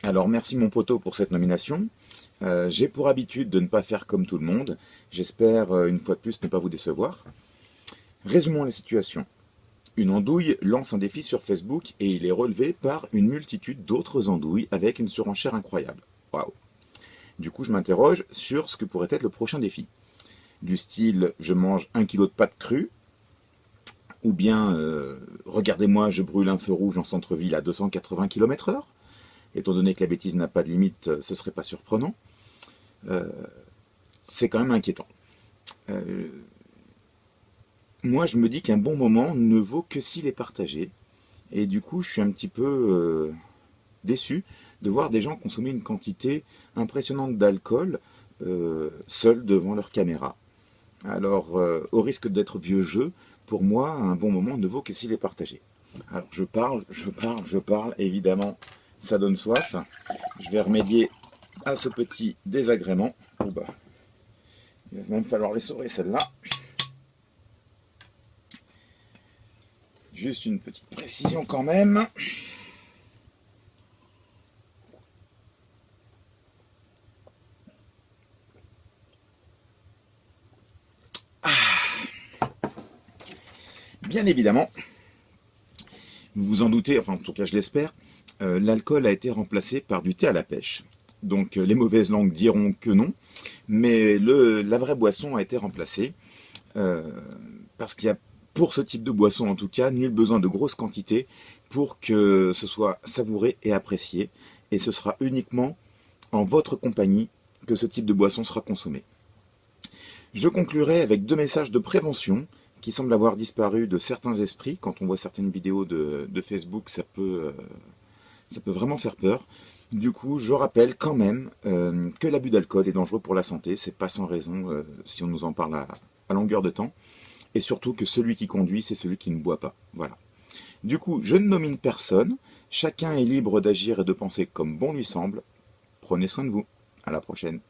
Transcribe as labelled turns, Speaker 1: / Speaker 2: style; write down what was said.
Speaker 1: Alors merci mon poteau pour cette nomination. J'ai pour habitude de ne pas faire comme tout le monde. J'espère une fois de plus ne pas vous décevoir. Résumons la situation. Une andouille lance un défi sur Facebook et il est relevé par une multitude d'autres andouilles avec une surenchère incroyable. Waouh. Du coup je m'interroge sur ce que pourrait être le prochain défi. Du style je mange 1 kilo de pâtes crues, ou bien regardez-moi je brûle un feu rouge en centre-ville à 280 km/h. Étant donné que la bêtise n'a pas de limite, ce serait pas surprenant. C'est quand même inquiétant. Euh, Moi, je me dis qu'un bon moment ne vaut que s'il est partagé. Et du coup, je suis un petit peu déçu de voir des gens consommer une quantité impressionnante d'alcool seuls devant leur caméra. Alors, au risque d'être vieux jeu, pour moi, un bon moment ne vaut que s'il est partagé. Alors, je parle, évidemment, ça donne soif. Je vais remédier à ce petit désagrément. Oh bah, il va même falloir les saurer celle-là. Juste une petite précision quand même. Bien évidemment, vous vous en doutez, enfin en tout cas je l'espère, l'alcool a été remplacé par du thé à la pêche. Donc les mauvaises langues diront que non, mais la vraie boisson a été remplacée, euh, parce qu'il y a, pour ce type de boisson en tout cas, nul besoin de grosses quantités pour que ce soit savouré et apprécié, et ce sera uniquement en votre compagnie que ce type de boisson sera consommé. Je conclurai avec 2 messages de prévention qui semblent avoir disparu de certains esprits. Quand on voit certaines vidéos de Facebook, ça peut vraiment faire peur. Du coup, je rappelle quand même que l'abus d'alcool est dangereux pour la santé. C'est pas sans raison si on nous en parle à longueur de temps. Et surtout que celui qui conduit, c'est celui qui ne boit pas. Voilà. Du coup, je ne nomine personne. Chacun est libre d'agir et de penser comme bon lui semble. Prenez soin de vous. À la prochaine.